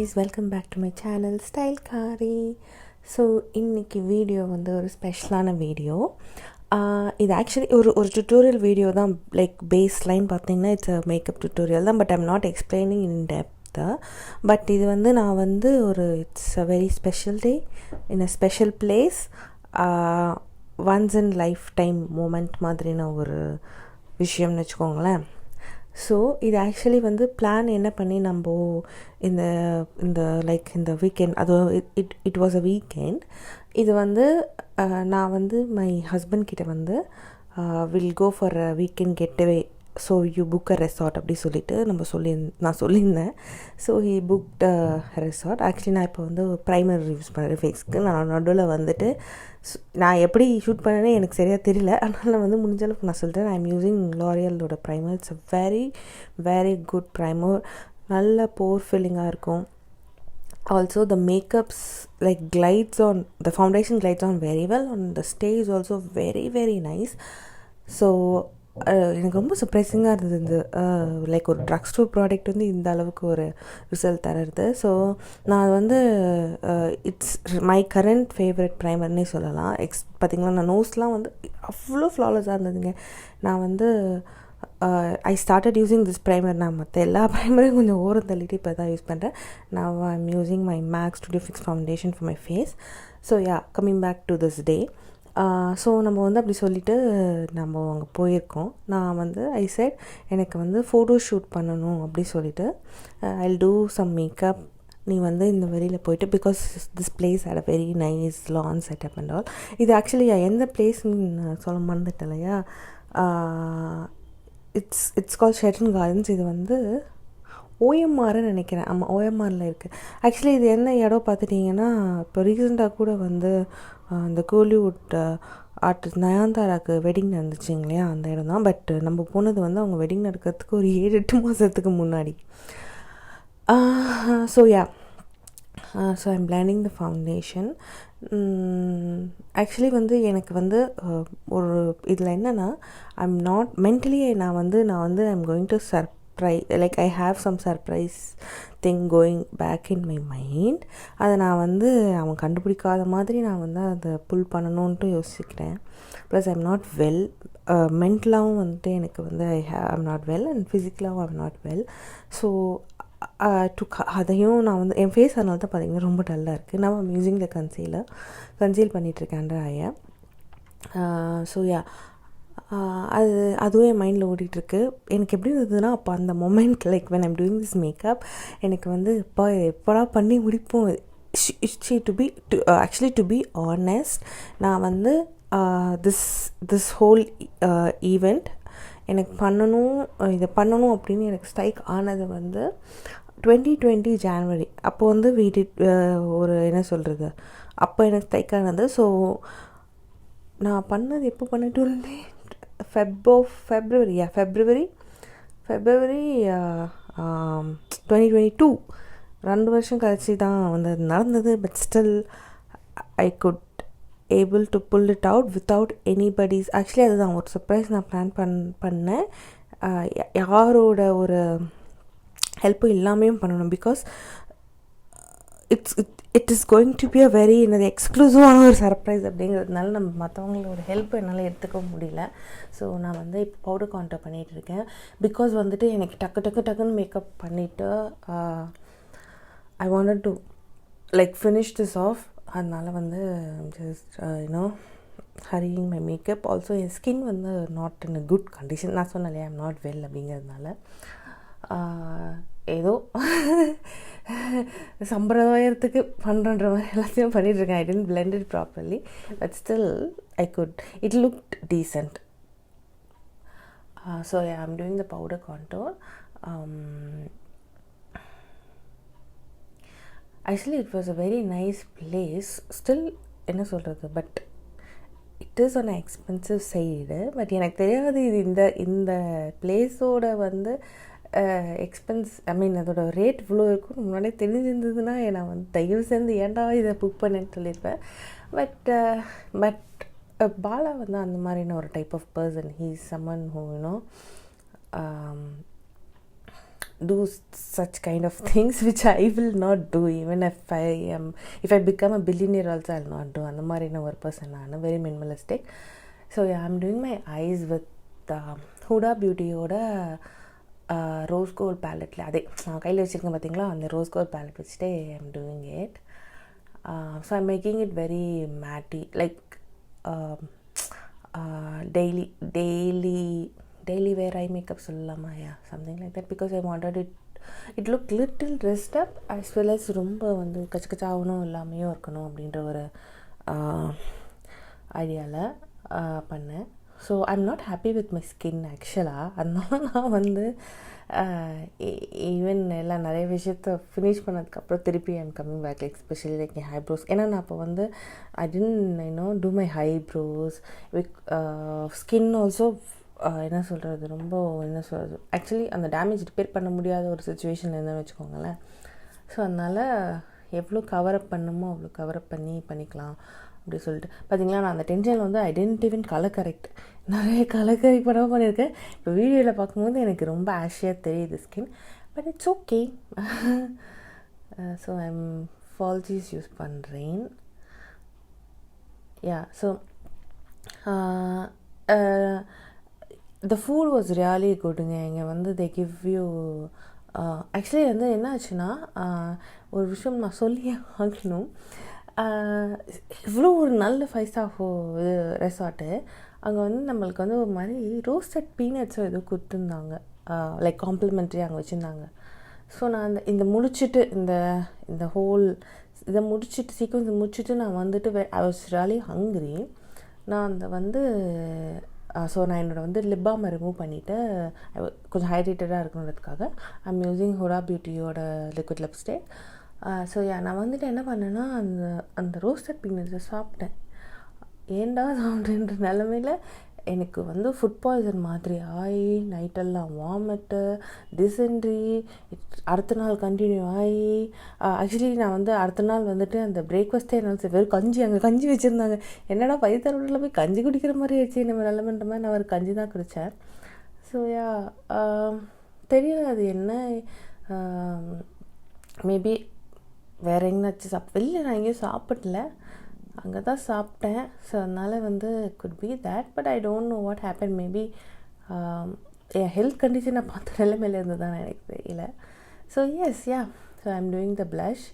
guys, welcome back to my channel Stylekaari. So இன்றைக்கி video வந்து ஒரு ஸ்பெஷலான வீடியோ. இது ஆக்சுவலி ஒரு டுட்டோரியல் வீடியோ தான். லைக் பேஸ் லைன் பார்த்தீங்கன்னா இட்ஸ் அ மேக்கப் டுட்டோரியல் தான், but I'm not explaining in டெப்த்தாக. பட் இது வந்து நான் வந்து it's a very special day in a special place, once in lifetime moment மாதிரின ஒரு விஷயம்னு வச்சுக்கோங்களேன். ஸோ இது ஆக்சுவலி வந்து பிளான் என்ன பண்ணி நம்ம இந்த இந்த வீக்கெண்ட், அது இட் வாஸ் அ வீக்கெண்ட். இது வந்து நான் வந்து மை ஹஸ்பண்ட் கிட்ட வந்து will go for a weekend getaway, so you book a resort அப்படி சொல்லிட்டு நான் சொல்லியிருந்தேன். So he booked a resort. Actually நான் இப்போ வந்து ப்ரைமர் யூஸ் பண்ணுறேன் ஃபேஸ்க்கு. நான் நடுவில் வந்துட்டு நான் எப்படி ஷூட் பண்ணேன்னு எனக்கு சரியாக தெரியல, அதனால் நான் வந்து முடிஞ்ச அளவுக்கு நான் சொல்லிட்டேன். ஐ எம் யூஸிங் லாரியலோட primer. It's a very very good primer. நல்ல போர் ஃபில்லிங்காக இருக்கும். Also the makeups like glides on, the foundation glides on very well, and the stay is also very very nice. So எனக்கு ரொம்ப சர்ப்ரைசிங்காக இருந்தது இந்த like ஒரு drug store product வந்து இந்த அளவுக்கு ஒரு ரிசல்ட் தருது. ஸோ நான் வந்து இட்ஸ் மை கரண்ட் ஃபேவரட் ப்ரைமர்னே சொல்லலாம். பார்த்திங்களா, நான் நோஸ்லாம் வந்து அவ்வளோ ஃப்ளாலஸாக இருந்ததுங்க. நான் வந்து I started using this primer. நான் மற்ற எல்லா ப்ரைமரையும் கொஞ்சம் ஓரம் தள்ளிட்டு இப்போ தான் யூஸ் பண்ணுறேன். நான் I am using my MAC Studio Fix foundation for my face. So yeah, coming back to this day. So நம்ம வந்து அப்படி சொல்லிவிட்டு நம்ம அங்கே போயிருக்கோம். நான் வந்து ஐ செட் எனக்கு வந்து ஃபோட்டோ ஷூட் பண்ணணும் அப்படி சொல்லிவிட்டு ஐல் டூ சம் மேக்கப். நீ வந்து இந்த வெளியில் போயிட்டு, because this place at a very nice lawn setup and all. இது ஆக்சுவலி எந்த பிளேஸ்ன்னு சொல்ல மறந்துட்டேன் இல்லையா. It's call Shetton Gardens. இது வந்து ஓஎம்ஆர்னு நினைக்கிறேன். ஆமாம், ஓஎம்ஆரில் இருக்குது. ஆக்சுவலி இது என்ன இடம் பார்த்துட்டிங்கன்னா, இப்போ ரீசெண்டாக கூட வந்து இந்த கோலிவுட் ஆர்டிஸ்ட் நயன்தாராக்கு வெட்டிங் நடந்துச்சுங்க இல்லையா, அந்த இடம் தான். பட் நம்ம போனது வந்து அவங்க வெட்டிங் நடக்கிறதுக்கு ஒரு 7-8 மாதத்துக்கு முன்னாடி. So yeah, so I'm blending the foundation. Actually வந்து எனக்கு வந்து ஒரு இதில் என்னென்னா, ஐம் நாட் மென்டலி நான் வந்து I'm going to like I have some surprise thing going back in my mind. அதை நான் வந்து அவன் கண்டுபிடிக்காத மாதிரி நான் வந்து அதை புல் பண்ணணுன்ட்டு யோசிக்கிறேன். ப்ளஸ் ஐம் நாட் வெல், மென்டலாகவும் வந்துட்டு எனக்கு வந்து ஐம் நாட் வெல், அண்ட் ஃபிசிக்கலாகவும் ஐம் நாட் வெல். ஸோ அதையும் நான் வந்து என் ஃபேஸ் அதனால தான் பார்த்திங்கன்னா ரொம்ப டல்லாக இருக்குது. நான் ஐம் யூஸிங் த கன்சீல் பண்ணிகிட்ருக்கேன் அண்டர் ஐயை. ஸோ யா, அதுவும் என் மைண்டில் ஓடிட்டுருக்கு. எனக்கு எப்படி இருந்ததுன்னா, அப்போ அந்த moment like when I'm doing this makeup, எனக்கு வந்து எப்படா பண்ணி முடிப்போம். Actually to be honest, நான் வந்து this whole event எனக்கு இதை பண்ணணும் அப்படின்னு எனக்கு ஸ்ட்ரைக் ஆனது வந்து 2020 ஜான்வரி. அப்போ வந்து ஒரு என்ன சொல்கிறது, அப்போ எனக்கு ஸ்ட்ரைக் ஆனது. ஸோ நான் பண்ணது எப்போ பண்ணிட்டு இருந்தேன், February 2022. 2 வருஷம் கழிச்சு தான் வந்து நடந்தது. But still I could able to pull it out without anybody's. Actually அதுதான் ஒரு சர்ப்ரைஸ் நான் பிளான் பண்ணேன். யாரோட ஒரு ஹெல்ப்பும் இல்லாமையும் பண்ணணும். Because it is going to be a very எக்ஸ்க்ளூசிவான ஒரு சர்ப்ரைஸ் அப்படிங்கிறதுனால நம்ம மற்றவங்களோட ஹெல்ப் என்னால் எடுத்துக்க முடியல. ஸோ நான் வந்து இப்போ பவுடர் கான்டர் பண்ணிகிட்ருக்கேன். பிகாஸ் வந்துட்டு எனக்கு டக்குன்னு மேக்கப் பண்ணிவிட்டு I wanted to like finish this off. அதனால் வந்து just hurrying my makeup. Also என் ஸ்கின் வந்து not in a good condition. நான் சொன்னேன் இல்லையா, ஐம் நாட் வெல் அப்படிங்கிறதுனால ஏதோ சம்பிரதாயத்துக்கு பண்ணுற மாதிரி எல்லாத்தையும் பண்ணிகிட்ருக்கேன். ஐ tent blend it properly, but still it looked decent. So yeah, I'm doing the powder contour. Actually it was a very nice place. Still என்ன சொல்கிறது, but it is on expensive side. But எனக்கு தெரியாது இது இந்த பிளேஸோட வந்து expense, அதோட rate இவ்வளோ இருக்குன்னு முன்னாடியே தெரிஞ்சிருந்ததுன்னா நான் வந்து தயவு சேர்ந்து ஏன்டா இதை புக் பண்ணேன்னு சொல்லியிருப்பேன். பட் பாலா வந்து அந்த மாதிரின ஒரு type of person. He is someone who do such kind of things which I will not do. Even if I become a billionaire also, I'll not do. அந்த மாதிரியான ஒரு person நான், very minimalistic. So yeah, I'm doing my eyes with Huda Beautyயோட rose gold பேலட்டில், அதே நான் கையில் வச்சுருக்கேன் பார்த்தீங்களா, அந்த ரோஸ் கோல்ட் பேலட் வச்சுட்டு I'm doing it. So I'm making it very matte, like daily wear eye makeup சொல்லலாமா, something like that, because I wanted it looked little dressed up as well as ரொம்ப வந்து கச்சகச்சாவணும் இல்லாமையும் இருக்கணும் அப்படின்ற ஒரு ஐடியாவில் பண்ணேன். So I'm not happy with my skin ஆக்சுவலாக. அதனால நான் வந்து ஈவன் எல்லாம் நிறைய விஷயத்த ஃபினிஷ் பண்ணதுக்கப்புறம் திருப்பி I'm coming back, like specially like என் ஹைப்ரோஸ். ஏன்னா நான் அப்போ வந்து I didn't do my eyebrows with skin also. என்ன சொல்கிறது, ரொம்ப என்ன சொல்கிறது, ஆக்சுவலி அந்த டேமேஜ் ரிப்பேர் பண்ண முடியாத ஒரு சுச்சுவேஷனில் இருந்தேன்னு வச்சுக்கோங்களேன். ஸோ அதனால் எவ்வளோ கவரப் பண்ணுமோ அவ்வளோ கவரப் பண்ணிக்கலாம் அப்படி சொல்லிட்டு பார்த்தீங்களா. நான் அந்த டென்ஷனில் வந்து I didn't even colour correct, நிறைய கலர் கரெக்ட் பண்ணாமல் பண்ணியிருக்கேன். இப்போ வீடியோவில் பார்க்கும்போது எனக்கு ரொம்ப ஆஷியாக தெரியுது skin, but it's okay. So I'm falsies use பண்ணுறேன். So the food was really goodங்க. இங்கே வந்து they give you ஆக்சுவலி வந்து என்ன ஆச்சுன்னா, ஒரு விஷயம் நான் சொல்லி ஆகணும். இவ்வளோ ஒரு நல்ல 5 ஸ்டார் இது ரெசார்ட்டு, அங்கே வந்து நம்மளுக்கு வந்து ஒரு மாதிரி ரோஸ்டட் பீனட்ஸோ ஏதோ கொடுத்துருந்தாங்க, லைக் காம்ப்ளிமெண்ட்ரி அங்கே வச்சுருந்தாங்க. ஸோ நான் இந்த முடிச்சுட்டு இந்த ஹோல் இதை முடிச்சுட்டு சீக்வன்ஸை முடிச்சுட்டு நான் வந்துட்டு ஐ வாஸ் ரியலி ஹங்க்ரி. நான் ஸோ நான் என்னோடய வந்து லிப் பாமை ரிமூவ் பண்ணிவிட்டு கொஞ்சம் ஹைட்ரேட்டடாக இருக்கணுன்றதுக்காக ஐம் யூஸிங் ஹுடா பியூட்டியோட லிக்விட் லிப்ஸ்டிக். ஸோ நான் வந்துட்டு என்ன பண்ணேன்னா, அந்த ரோஸ்டட் பீனட்ஸை சாப்பிட்டேன். ஏண்டா சாப்பிட்றேன்ற நிலமையில் எனக்கு வந்து ஃபுட் பாய்சன் மாதிரி ஆகி நைட்டெல்லாம் வாமிட்டு, டிசென்ட்ரி, அடுத்த நாள் கண்டினியூ ஆகி ஆக்சுவலி நான் வந்து அடுத்த நாள் வந்துட்டு அந்த பிரேக்ஃபாஸ்ட்டே என்னால் வெறும் அங்கே கஞ்சி வச்சுருந்தாங்க. என்னடா பைத்தரோட்டில் போய் கஞ்சி குடிக்கிற மாதிரி ஆச்சு நம்ம நிலமன்ற மாதிரி நான் ஒரு கஞ்சி தான் குடித்தேன். ஸோ தெரியல அது என்ன, மேபி வேறு எங்கேனாச்சும் வெளில நான் எங்கேயும் சாப்பிடல, அங்கே தான் சாப்பிட்டேன். ஸோ அதனால் வந்து could be that, but I don't know what happen. Maybe என் ஹெல்த் கண்டிஷனை பார்த்த நிலைமையில இருந்து தான் எனக்கு தெரியல. So so I'm doing the blush.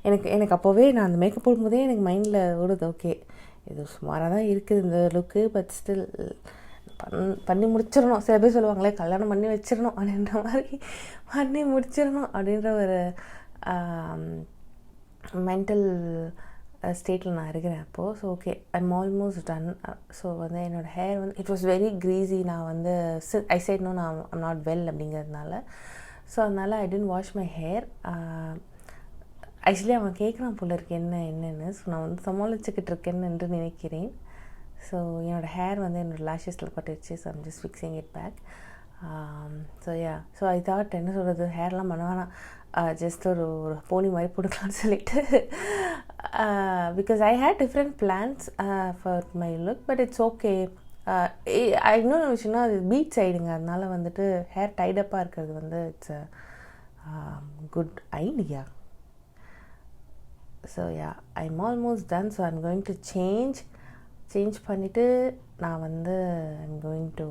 எனக்கு அப்போவே நான் அந்த மேக்கப் போடும்போதே எனக்கு மைண்டில் ஓடுது, ஓகே இது சுமாராக தான் இருக்குது இந்த லுக்கு, பட் ஸ்டில் பண்ணி முடிச்சிடணும். சில பேர் சொல்லுவாங்களே கல்யாணம் பண்ணி வச்சிடணும் அப்படின்ற மாதிரி பண்ணி முடிச்சிடணும் அப்படின்ற ஒரு மென்டல் ஸ்டேட்டில் நான் இருக்கிறேன் அப்போது. So okay I'm almost done. So வந்து என்னோடய ஹேர் வந்து இட் வாஸ் வெரி க்ரீஸி. நான் வந்து ஐ சைட் நோ நான் ஐம் நாட் வெல் அப்படிங்கிறதுனால. ஸோ அதனால் I didn't wash my hair. Actually அவன் கேட்குறான் போல இருக்கு என்னன்னு. ஸோ நான் வந்து சமாளிச்சுக்கிட்டு இருக்கேன்னு என்று நினைக்கிறேன். ஸோ என்னோடய ஹேர் வந்து என்னோடய லேஷஸில் பட்டுருச்சு. So I'm just fixing it back. So I thought என்ன சொல்கிறது, ஹேர்லாம் பண்ண வேணாம், ஜஸ்ட் ஒரு போனி மாதிரி போட்டுக்கலான்னு சொல்லிட்டு, because I had different plans for my look, but it's okay. இன்னொன்று விஷயம்னா அது பீச் சைடுங்க, அதனால வந்துட்டு ஹேர் டைடப்பாக இருக்கிறது வந்து it's a good idea. So I'm almost done. So I'm going to change பண்ணிவிட்டு நான் வந்து ஐம் கோயிங் டு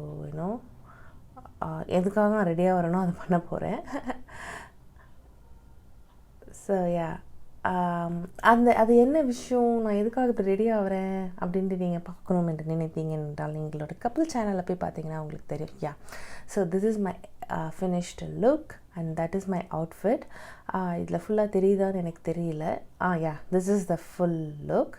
எதுக்காக நான் ரெடியாக வரணும் அதை பண்ண போகிறேன். ஸோ அது என்ன விஷயம், நான் எதுக்காக இப்போ ரெடி ஆகிறேன் அப்படின்ட்டு நீங்கள் பார்க்கணும் என்று நினைத்தீங்க என்றால் எங்களோட கப்பிள் சேனலில் போய் பார்த்தீங்கன்னா உங்களுக்கு தெரியும். So this is my finished look and that is my outfit. இதில் ஃபுல்லாக தெரியுதான்னு எனக்கு தெரியல. This is the full look.